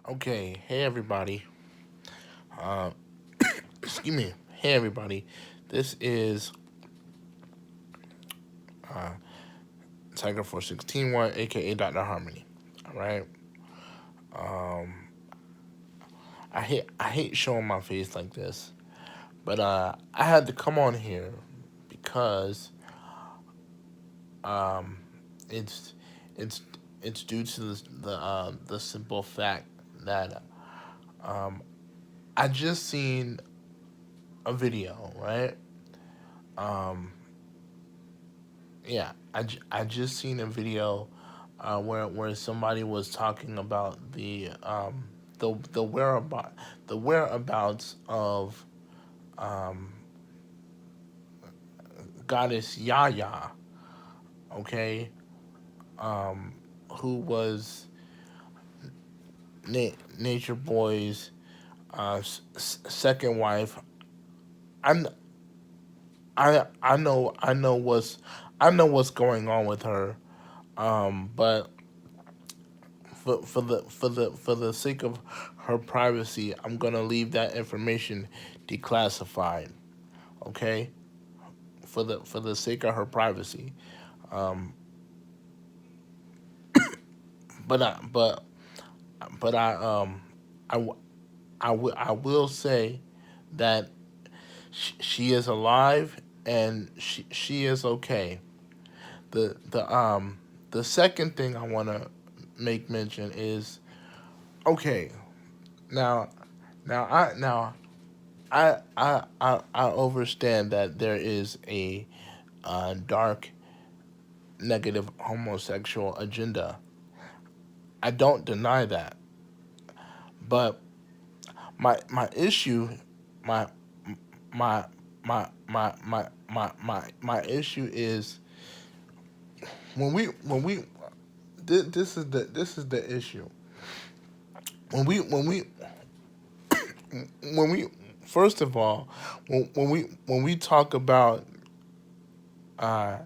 Okay, hey everybody. Uh, excuse me. Hey everybody. This is uh, Tiger 4161, aka Dr. Harmony. All right. Um, I hate showing my face like this, but I had to come on here because um, it's it's it's due to the simple fact that um, I just seen a video, right? Um, yeah, I just seen a video where somebody was talking about the whereabouts of um, goddess Yaya, okay, um, who was Nature Boy's second wife. I I know what's going on with her, but for the sake of her privacy, I'm gonna leave that information declassified. Okay, for the sake of her privacy. Um, but I but I w- I will say that she is alive and she is okay. The second thing I want to make mention is okay. Now I understand that there is a dark negative homosexual agenda. I don't deny that, but my issue, my my my issue is when we this is the issue when we when we first of all when we talk about uh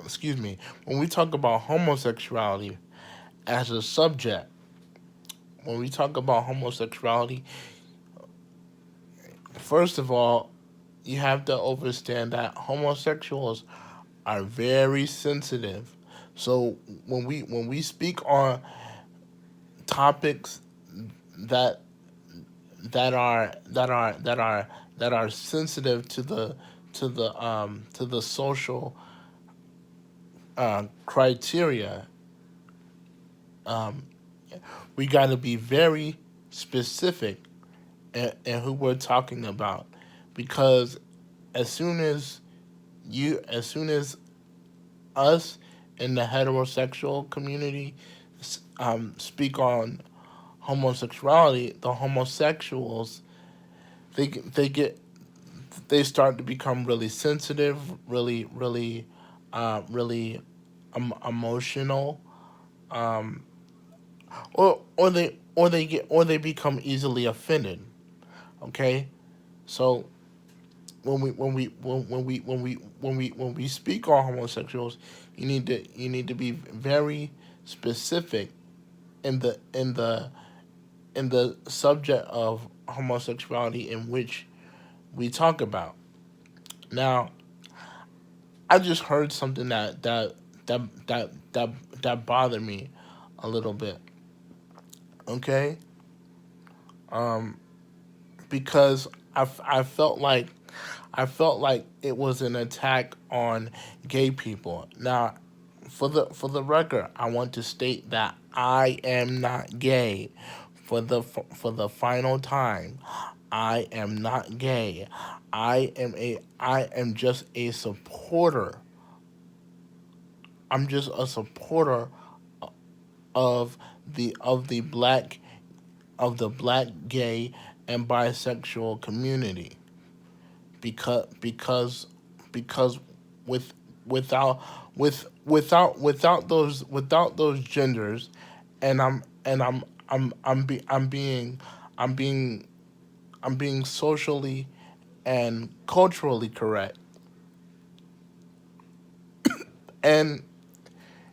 excuse me, when we talk about homosexuality as a subject, when we talk about homosexuality, first of all, you have to understand that homosexuals are very sensitive. So when we speak on topics that that are sensitive to the social criteria, um, we got to be very specific in who we're talking about, because as soon as as soon as us in the heterosexual community speak on homosexuality, the homosexuals they get they start to become really sensitive, really emotional, um, or they become easily offended. Okay, so when we speak on homosexuals, you need to be very specific in the subject of homosexuality in which we talk about. Now, I just heard something that bothered me a little bit. Okay, um, because I felt like it was an attack on gay people. Now, for the record, I want to state that I am not gay. For the final time, I am not gay. I am just a supporter. I'm just a supporter of the black gay and bisexual community, because because with without without those genders, and I'm being I'm being socially and culturally correct. And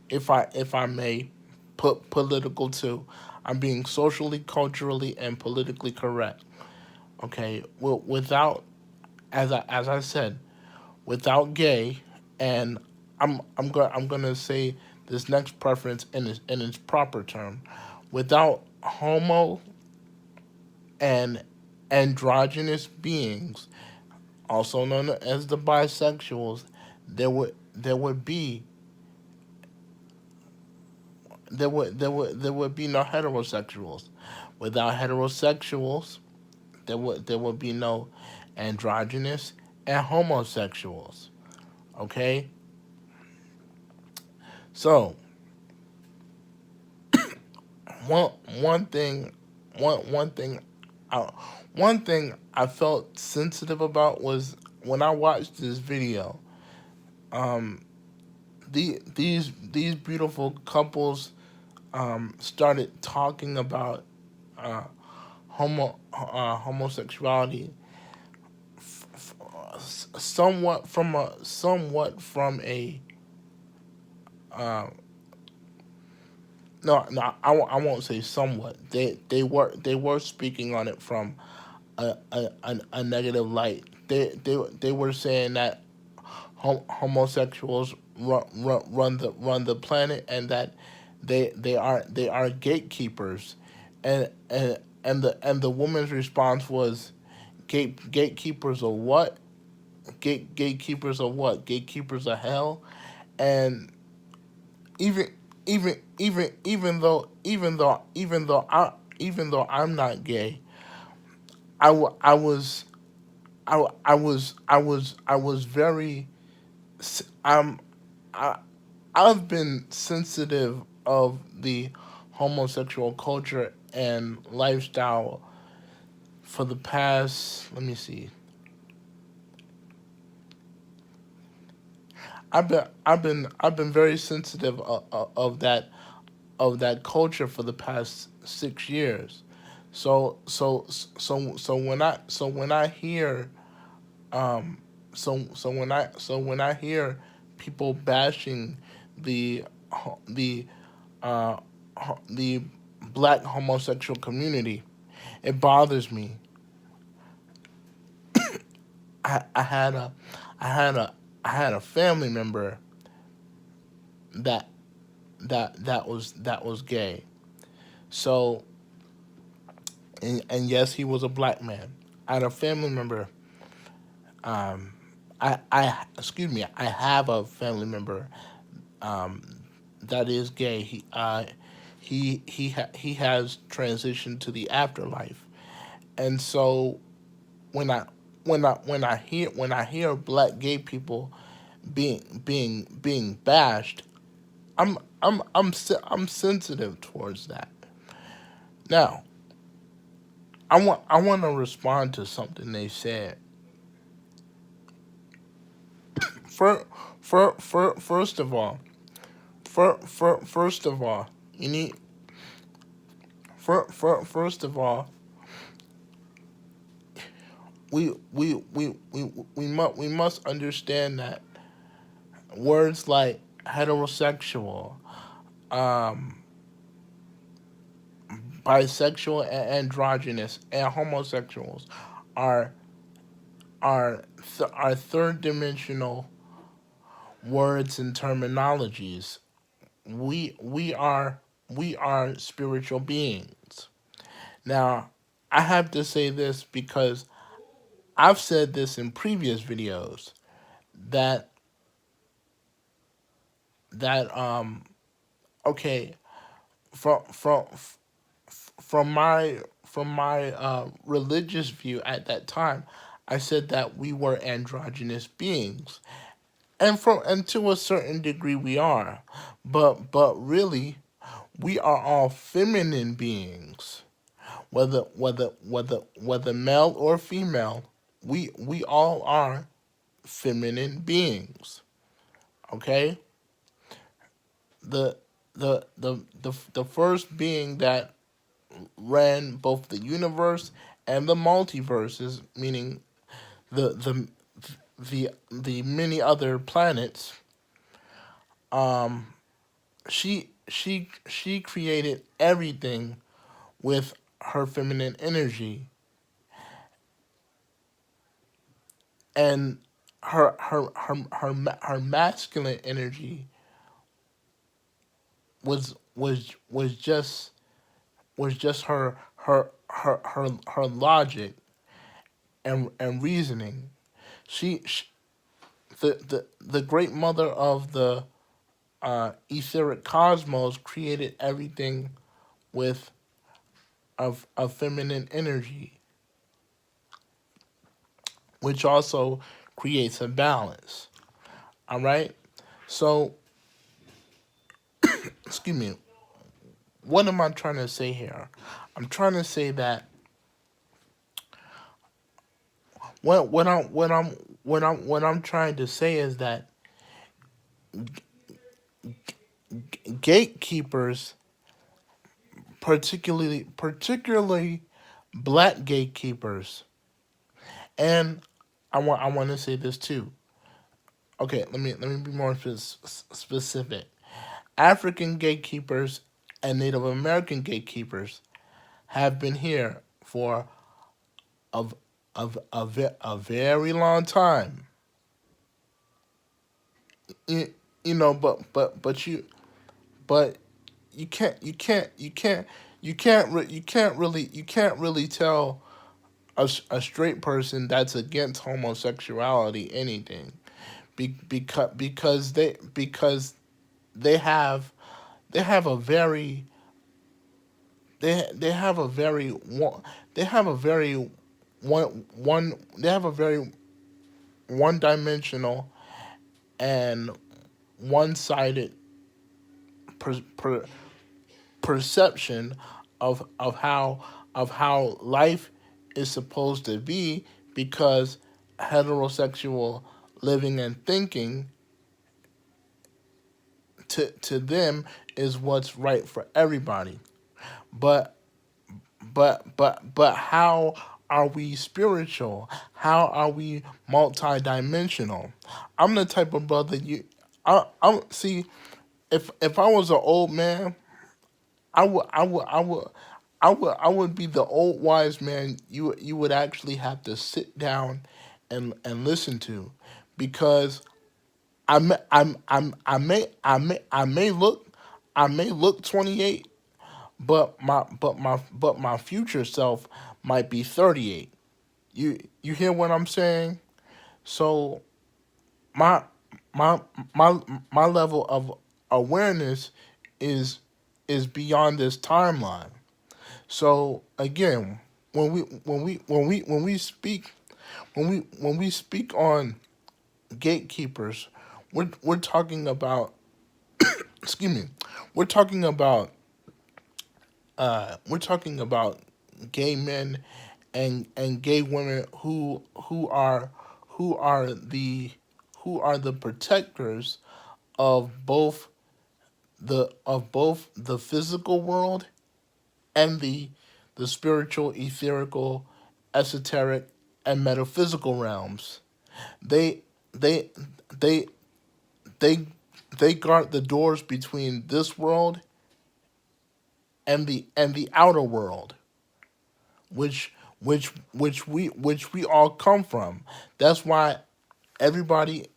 if I may, political too. I'm being socially, culturally, and politically correct. Okay, well, without, as I said, without gay, and I'm gonna say this next preference in its proper term, without homo and androgynous beings, also known as the bisexuals, there would be no heterosexuals. Without heterosexuals, there would be no androgynous and homosexuals. Okay, so one one thing one thing I, one thing I felt sensitive about was when I watched this video. These beautiful couples started talking about homosexuality, somewhat from a no, I won't say somewhat. They were speaking on it from a negative light. They were saying that homosexuals run the planet, and that they are gatekeepers, and the woman's response was, gatekeepers of what? Gatekeepers of what? Gatekeepers of hell. And even even though I'm not gay, I was I was very I'm I I've been sensitive of the homosexual culture and lifestyle for the past, let me see, I've been very sensitive of that culture for the past 6 years. So when I hear when I hear people bashing the the the black homosexual community, it bothers me. I had a I had a I had a family member that that was gay. So, and yes, he was a black man. I had a family member. I excuse me. I have a family member that is gay. He has transitioned to the afterlife, and so when I hear black gay people being bashed, I'm sensitive towards that. Now, I want to respond to something they said. For, first of all, first of all, you need first of all, we must understand that words like heterosexual, bisexual, and androgynous, and homosexuals are are third dimensional words and terminologies. We are spiritual beings. Now, I have to say this because I've said this in previous videos, that that okay, from from my religious view at that time, I said that we were androgynous beings, and to a certain degree we are, but really we are all feminine beings, whether male or female. We all are feminine beings. Okay, the the first being that ran both the universe and the multiverses, meaning the the the many other planets, she created everything with her feminine energy, and her masculine energy was just her logic and reasoning. She the great mother of the etheric cosmos created everything with of feminine energy, which also creates a balance. All right. So, excuse me. What am I trying to say here? I'm trying to say that what I'm trying to say is that gatekeepers, particularly black gatekeepers, and I want to say this too. Okay, let me be more specific. African gatekeepers and Native American gatekeepers have been here for a a very long time. You know, but you can't really tell a straight person that's against homosexuality anything, because they have they have a very they have a very one they have a very one they have a very one dimensional and one sided per, per, perception of how life is supposed to be, because heterosexual living and thinking to them is what's right for everybody. But but how are we spiritual? How are we multidimensional? I'm the type of brother I see. If I was an old man, I would be the old wise man you would actually have to sit down and listen to, because I may look 28, but my future self might be 38. You hear what I'm saying? So my my my my level of awareness is is beyond this timeline. So again, when we speak on gatekeepers, we're talking about, excuse me, we're talking about we're talking about gay men and gay women who are the protectors of both the physical world and the spiritual, etherical, esoteric, and metaphysical realms. They they they they they guard the doors between this world and the outer world, which we all come from. That's why everybody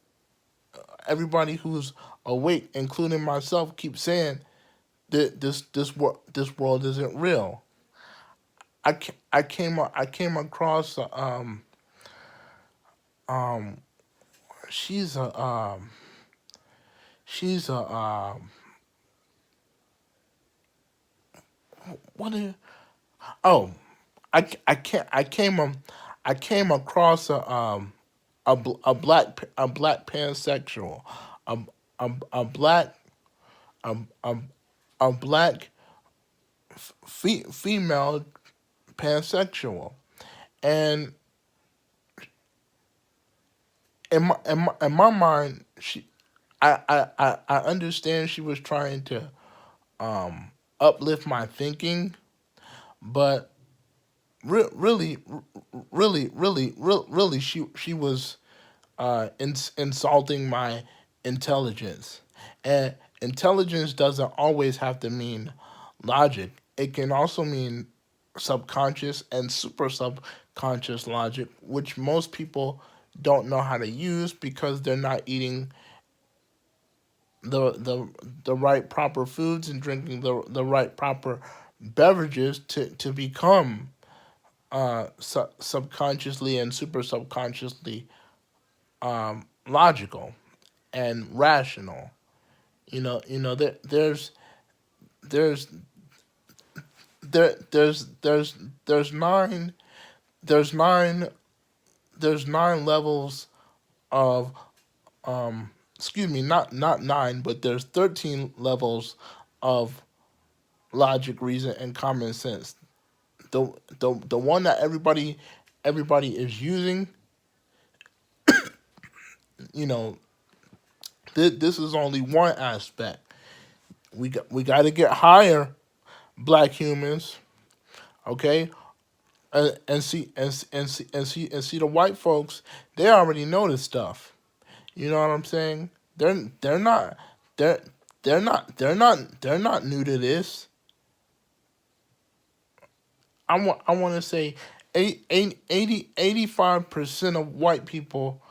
everybody who's awake, including myself, keeps saying that this world isn't real. I came across um she's a she's a what is, oh, I came across a black pansexual, a a black a, a, a black female pansexual, and in my mind, I understand she was trying to uplift my thinking, but really, really, she was insulting my intelligence, and intelligence doesn't always have to mean logic. It can also mean subconscious and super subconscious logic, which most people don't know how to use because they're not eating the the the right proper foods and drinking the right proper beverages to become subconsciously and super subconsciously logical and rational. There's there's there's nine there's nine levels of excuse me, not nine, but there's 13 levels of logic, reason, and common sense. The one that everybody is using, you know, this is only one aspect. We got to get higher, black humans, okay? And see the white folks. They already know this stuff. You know what I'm saying? They're not they're they're not new to this. I want to say 85% of white people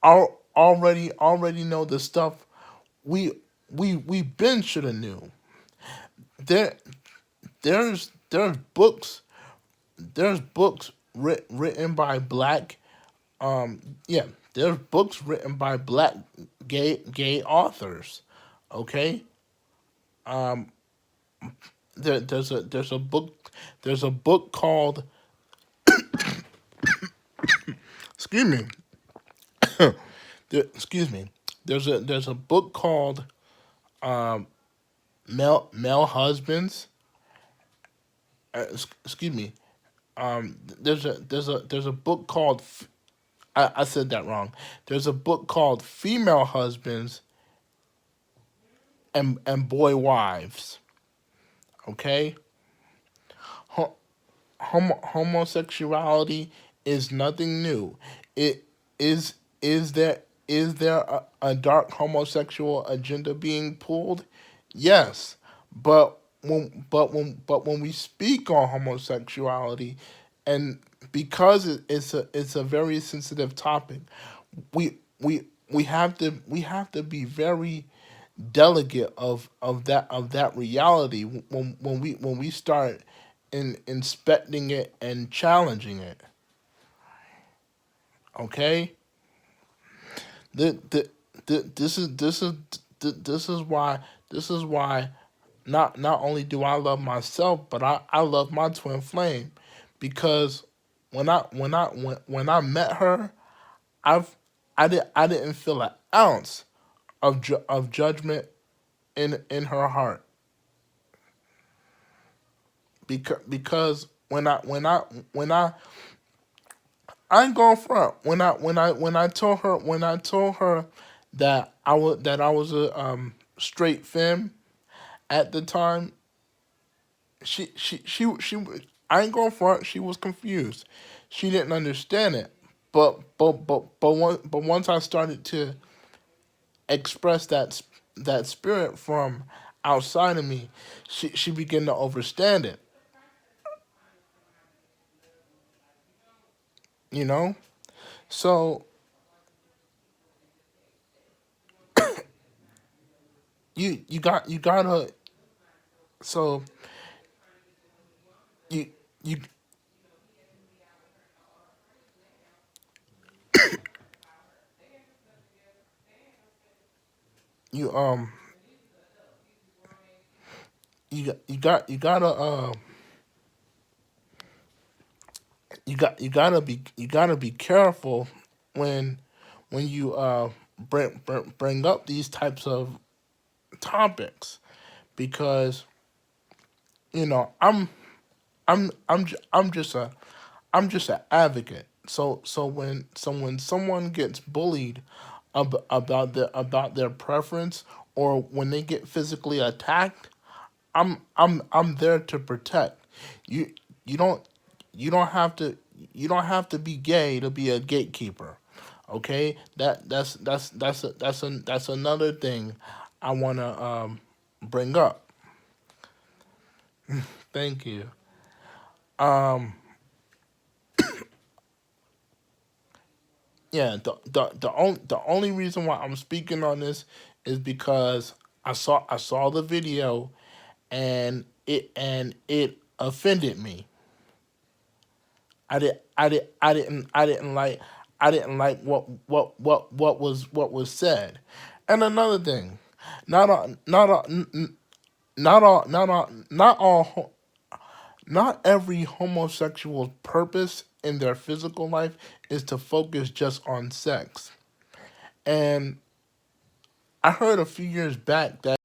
are already know the stuff we we been should have knew. There there's books written by black yeah, there's books written by black gay authors. Okay? There's a book called excuse me. Excuse me. There's a book called Male Husbands. Excuse me. There's a book called I said that wrong. There's a book called Female Husbands and Boy Wives. Okay? Ho- homosexuality is nothing new. It is there a dark homosexual agenda being pulled? Yes, but when we speak on homosexuality, and because it's a very sensitive topic, we have to be very delicate of that reality when we start inspecting it and challenging it. Okay, the, the, this is why not only do I love myself, but I love my twin flame, because when I met her, I've I didn't feel an ounce of judgment in her heart, because I ain't going front. When I told her that I was a straight femme at the time, she I ain't going front. She was confused. She didn't understand it. But once I started to express that spirit from outside of me, she began to understand it. You know. So you gotta so you you you you gotta be careful when you bring up these types of topics, because I'm just an advocate. So when someone gets bullied about their preference, or when they get physically attacked, I'm there to protect. You you don't you don't have to you don't have to be gay to be a gatekeeper. Okay? That's another thing I want to bring up. Thank you. Um, yeah, the only reason why I'm speaking on this is because I saw the video, and it offended me. I didn't like what was said. And another thing, not all not all not all not all not every homosexual's purpose in their physical life is to focus just on sex. And I heard a few years back that